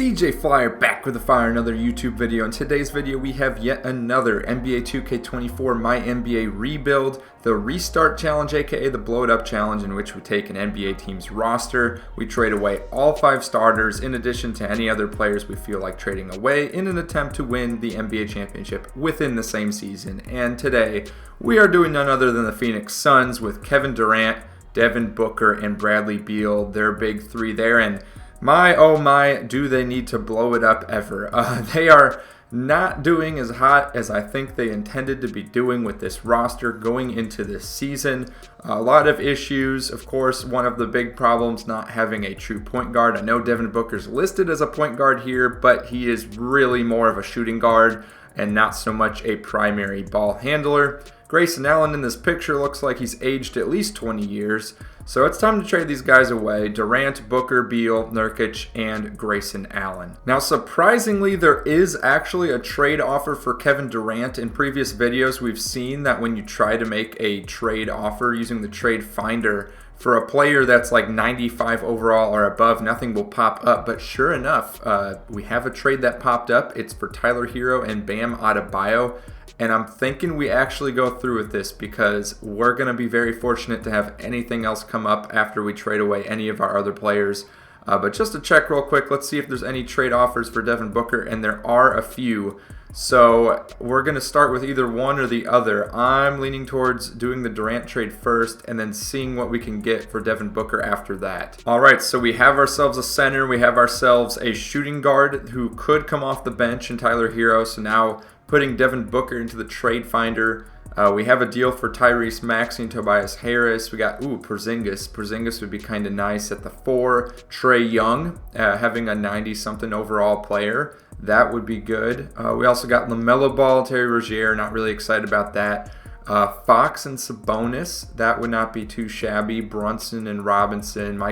CJ Flyer back with the fire, another YouTube video. In today's video we have yet another NBA 2K24 My NBA rebuild, the restart challenge, aka the blow it up challenge, in which we take an NBA team's roster, we trade away all 5 starters in addition to any other players we feel like trading away in an attempt to win the NBA championship within the same season. And today we are doing none other than the Phoenix Suns with Kevin Durant, Devin Booker, and Bradley Beal, their big three there. And my, oh my, do they need to blow it up ever. They are not doing as hot as I think they intended to be doing with this roster going into this season. A lot of issues. Of course, one of the big problems, not having a true point guard. I know Devin Booker's listed as a point guard here, but he is really more of a shooting guard and not so much a primary ball handler. Grayson Allen in this picture looks like he's aged at least 20 years. So it's time to trade these guys away. Durant, Booker, Beal, Nurkic, and Grayson Allen. Now, surprisingly, there is actually a trade offer for Kevin Durant. In previous videos, we've seen that when you try to make a trade offer using the trade finder for a player that's like 95 overall or above, nothing will pop up. But sure enough, we have a trade that popped up. It's for Tyler Hero and Bam Adebayo. And I'm thinking we actually go through with this because we're going to be very fortunate to have anything else come up after we trade away any of our other players. But just to check real quick, let's see if there's any trade offers for Devin Booker, and there are a few. So we're going to start with either one or the other. I'm leaning towards doing the Durant trade first and then seeing what we can get for Devin Booker after that. All right, so we have ourselves a center. We have ourselves a shooting guard who could come off the bench in Tyler Hero. So now putting Devin Booker into the trade finder. We have a deal for Tyrese Maxey and Tobias Harris. We got, Porzingis. Porzingis would be kind of nice at the 4. Trae Young, having a 90-something overall player. That would be good. We also got LaMelo Ball, Terry Rozier. Not really excited about that. Fox and Sabonis. That would not be too shabby. Brunson and Robinson.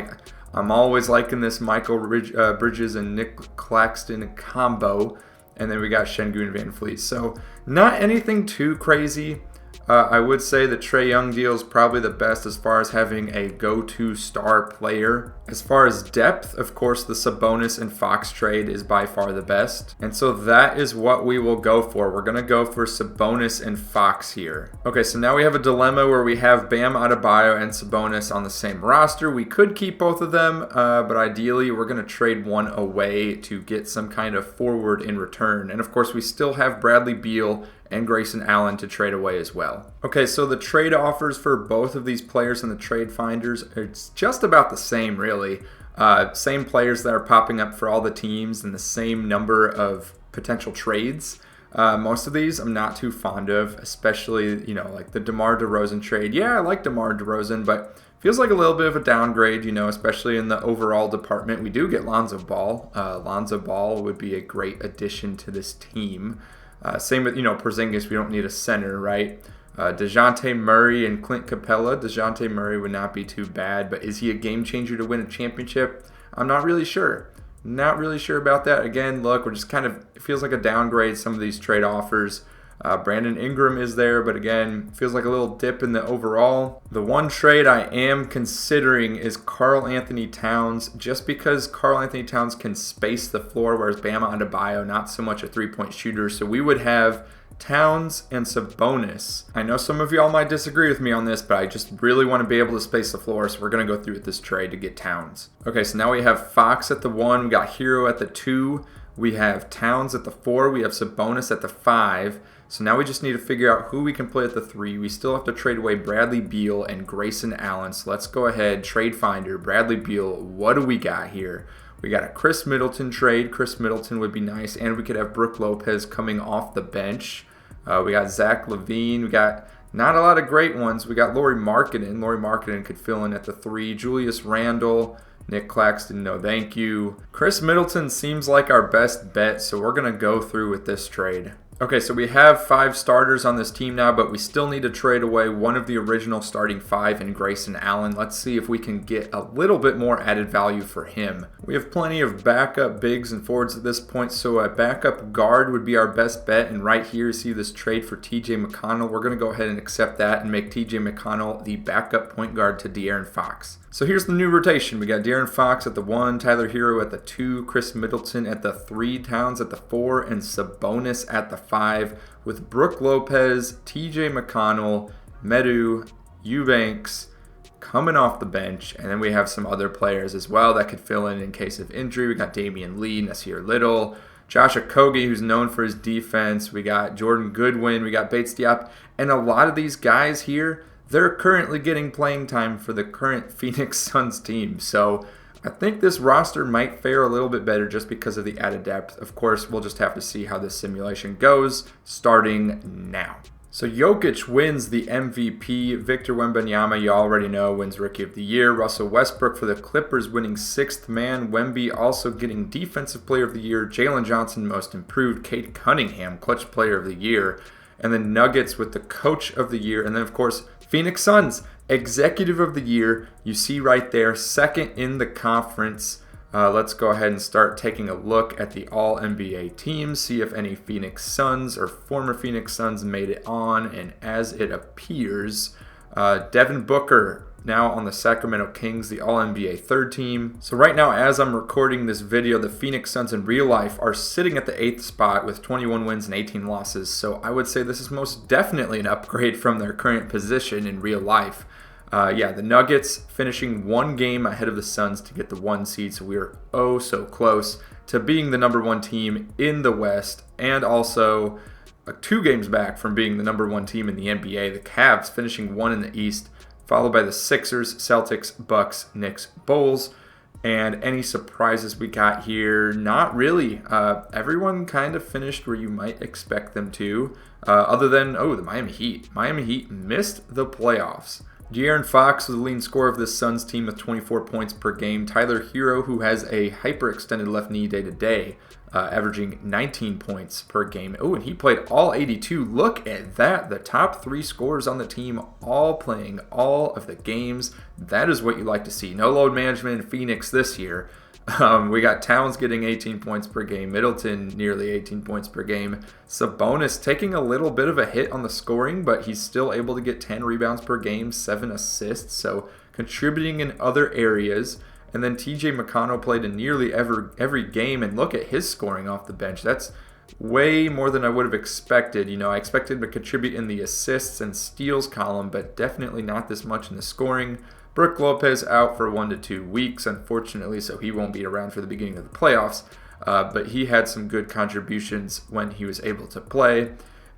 I'm always liking this Michael Bridges and Nick Claxton combo. And then we got Şengün and Van Fleet. So not anything too crazy. I would say the Trae Young deal is probably the best as far as having a go-to star player. As far as depth, of course, the Sabonis and Fox trade is by far the best. And so that is what we will go for. We're going to go for Sabonis and Fox here. Okay, so now we have a dilemma where we have Bam Adebayo and Sabonis on the same roster. We could keep both of them, but ideally we're going to trade one away to get some kind of forward in return. And of course, we still have Bradley Beal and Grayson Allen to trade away as well. Okay, so the trade offers for both of these players in the trade finders, it's just about the same, really. Same players that are popping up for all the teams and the same number of potential trades. Most of these I'm not too fond of, especially, like the DeMar DeRozan trade. Yeah, I like DeMar DeRozan, but feels like a little bit of a downgrade, especially in the overall department. We do get Lonzo Ball. Lonzo Ball would be a great addition to this team. Same with, Porzingis, we don't need a center, right? DeJounte Murray and Clint Capella. DeJounte Murray would not be too bad, but is he a game changer to win a championship? I'm not really sure. Not really sure about that. Again, look, we're just it feels like a downgrade, some of these trade offers. Brandon Ingram is there, but again, feels like a little dip in the overall. The one trade I am considering is Karl Anthony Towns, just because Karl Anthony Towns can space the floor, whereas Bam Adebayo, not so much a three-point shooter. So we would have Towns and Sabonis. I know some of y'all might disagree with me on this, but I just really want to be able to space the floor, so we're going to go through with this trade to get Towns. Okay, so now we have Fox at the 1, we got Hero at the 2, we have Towns at the 4, we have Sabonis at the 5. So now we just need to figure out who we can play at the 3. We still have to trade away Bradley Beal and Grayson Allen. So let's go ahead, trade finder, Bradley Beal. What do we got here? We got a Chris Middleton trade. Chris Middleton would be nice. And we could have Brook Lopez coming off the bench. We got Zach LaVine. We got not a lot of great ones. We got Lauri Markkanen. Lauri Markkanen could fill in at the 3. Julius Randle. Nick Claxton, no thank you. Chris Middleton seems like our best bet, so we're going to go through with this trade. Okay, so we have 5 starters on this team now, but we still need to trade away one of the original starting 5 in Grayson Allen. Let's see if we can get a little bit more added value for him. We have plenty of backup bigs and forwards at this point, so a backup guard would be our best bet. And right here, you see this trade for TJ McConnell. We're going to go ahead and accept that and make TJ McConnell the backup point guard to De'Aaron Fox. So here's the new rotation. We got De'Aaron Fox at the 1, Tyler Hero at the 2, Chris Middleton at the 3, Towns at the 4, and Sabonis at the 5, with Brook Lopez, TJ McConnell, Medu, Eubanks coming off the bench, and then we have some other players as well that could fill in case of injury. We got Damian Lee, Nasir Little, Josh Okogie, who's known for his defense. We got Jordan Goodwin, we got Bates Diop, and a lot of these guys here, they're currently getting playing time for the current Phoenix Suns team. So I think this roster might fare a little bit better just because of the added depth. Of course, we'll just have to see how this simulation goes starting now. So Jokic wins the MVP. Victor Wembanyama, you already know, wins Rookie of the Year. Russell Westbrook for the Clippers winning 6th man. Wemby also getting Defensive Player of the Year. Jalen Johnson, Most Improved. Cade Cunningham, Clutch Player of the Year. And then Nuggets with the Coach of the Year. And then, of course, Phoenix Suns, Executive of the Year. You see right there, 2nd in the conference. Let's go ahead and start taking a look at the All-NBA teams, see if any Phoenix Suns or former Phoenix Suns made it on. And as it appears, Devin Booker now on the Sacramento Kings, the All-NBA 3rd team. So right now, as I'm recording this video, the Phoenix Suns in real life are sitting at the 8th spot with 21 wins and 18 losses. So I would say this is most definitely an upgrade from their current position in real life. The Nuggets finishing 1 game ahead of the Suns to get the 1 seed, so we are oh so close to being the number 1 team in the West, and also 2 games back from being the number 1 team in the NBA. The Cavs finishing 1 in the East, followed by the Sixers, Celtics, Bucks, Knicks, Bulls. And any surprises we got here? Not really. Everyone kind of finished where you might expect them to, other than, the Miami Heat. Miami Heat missed the playoffs. De'Aaron Fox was the leading scorer of this Suns team with 24 points per game. Tyler Hero, who has a hyperextended left knee day-to-day, averaging 19 points per game. Oh, and he played all 82. Look at that. The top 3 scorers on the team all playing all of the games. That is what you like to see. No load management in Phoenix this year. We got Towns getting 18 points per game. Middleton nearly 18 points per game. Sabonis taking a little bit of a hit on the scoring, but he's still able to get 10 rebounds per game, 7 assists, so contributing in other areas. And then TJ McConnell played in nearly every game, and look at his scoring off the bench. That's way more than I would have expected. I expected him to contribute in the assists and steals column, but definitely not this much in the scoring. Brook Lopez out for 1 to 2 weeks, unfortunately, so he won't be around for the beginning of the playoffs. But he had some good contributions when he was able to play.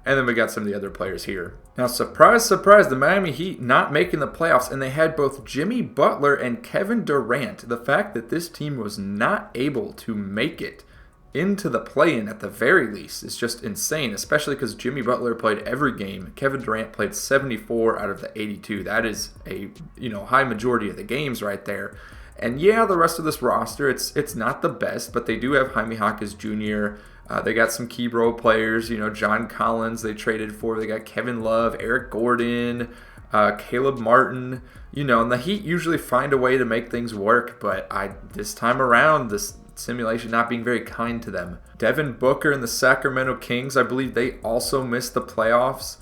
And then we got some of the other players here. Now, surprise, surprise, the Miami Heat not making the playoffs, and they had both Jimmy Butler and Kevin Durant. The fact that this team was not able to make it into the play-in at the very least is just insane, especially because Jimmy Butler played every game. Kevin Durant played 74 out of the 82. That is a high majority of the games right there. And yeah, the rest of this roster, it's not the best, but they do have Jaime Jaquez Jr., they got some key role players, John Collins they traded for. They got Kevin Love, Eric Gordon, Caleb Martin. And the Heat usually find a way to make things work, but this time around, this simulation not being very kind to them. Devin Booker and the Sacramento Kings, I believe they also missed the playoffs.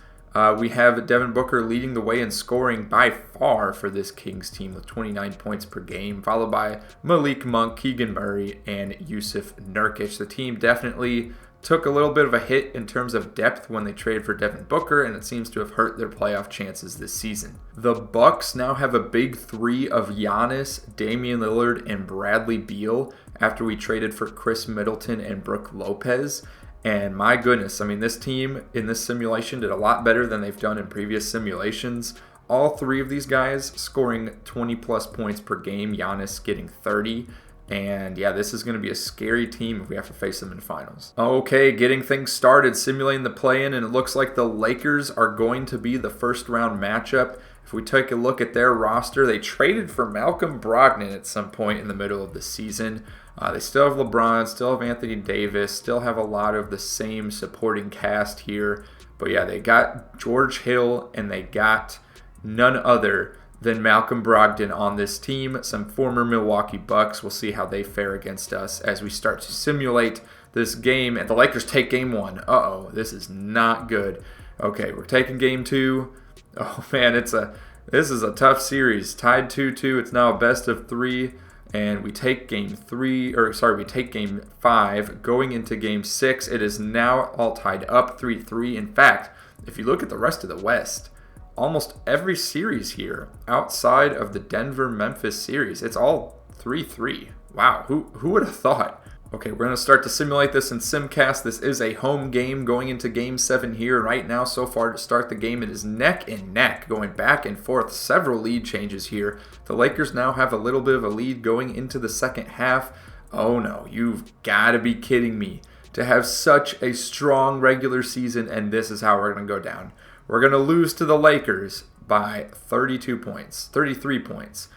We have Devin Booker leading the way in scoring by far for this Kings team with 29 points per game, followed by Malik Monk, Keegan Murray, and Yusuf Nurkic. The team definitely took a little bit of a hit in terms of depth when they traded for Devin Booker, and it seems to have hurt their playoff chances this season. The Bucks now have a big 3 of Giannis, Damian Lillard, and Bradley Beal after we traded for Chris Middleton and Brook Lopez. And my goodness, this team in this simulation did a lot better than they've done in previous simulations. All 3 of these guys scoring 20-plus points per game, Giannis getting 30. And yeah, this is going to be a scary team if we have to face them in finals. Okay, getting things started, simulating the play-in, and it looks like the Lakers are going to be the first-round matchup. If we take a look at their roster, they traded for Malcolm Brogdon at some point in the middle of the season. They still have LeBron, still have Anthony Davis, still have a lot of the same supporting cast here. But yeah, they got George Hill, and they got none other than Malcolm Brogdon on this team. Some former Milwaukee Bucks. We'll see how they fare against us as we start to simulate this game. And the Lakers take game 1. Uh-oh, this is not good. Okay, we're taking game 2. Oh man, it's a This is a tough series. Tied 2-2. It's now a best of 3. And we take game 5 going into game 6. It is now all tied up 3-3. In fact, if you look at the rest of the West, almost every series here outside of the Denver-Memphis series, it's all 3-3. Wow, who would have thought? Okay, we're going to start to simulate this in Simcast. This is a home game going into Game 7 here. Right now, so far to start the game, it is neck and neck, going back and forth. Several lead changes here. The Lakers now have a little bit of a lead going into the second half. Oh no, you've got to be kidding me. To have such a strong regular season, and this is how we're going to go down. We're going to lose to the Lakers by 32 points, 33 points,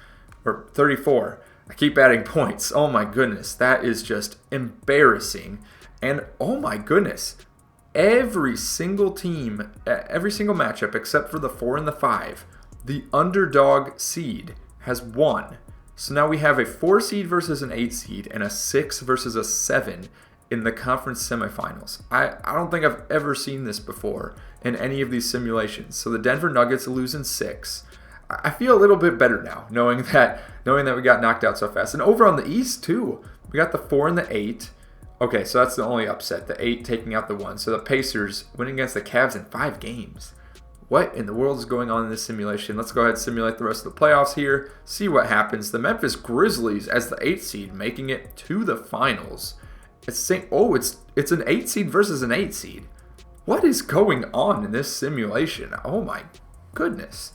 or 34. I keep adding points. Oh my goodness, that is just embarrassing. And oh my goodness, every single team, every single matchup except for the 4 and the 5, the underdog seed has won. So now we have a 4 seed versus an 8 seed and a 6 versus a 7 in the conference semifinals. I don't think I've ever seen this before in any of these simulations. So the Denver Nuggets lose in 6. I feel a little bit better now, knowing that we got knocked out so fast. And over on the East, too, we got the 4 and the 8. Okay, so that's the only upset, the 8 taking out the 1. So the Pacers winning against the Cavs in 5 games. What in the world is going on in this simulation? Let's go ahead and simulate the rest of the playoffs here, see what happens. The Memphis Grizzlies as the 8 seed making it to the finals. It's an 8 seed versus an 8 seed. What is going on in this simulation? Oh my goodness.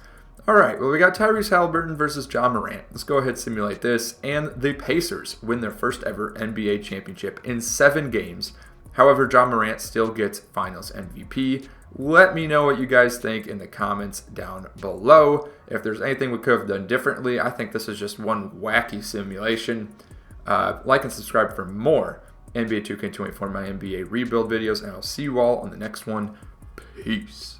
All right, well, we got Tyrese Halliburton versus Ja Morant. Let's go ahead and simulate this. And the Pacers win their first ever NBA championship in 7 games. However, Ja Morant still gets Finals MVP. Let me know what you guys think in the comments down below. If there's anything we could have done differently, I think this is just one wacky simulation. Like and subscribe for more NBA 2K24 My NBA Rebuild videos, and I'll see you all on the next one. Peace.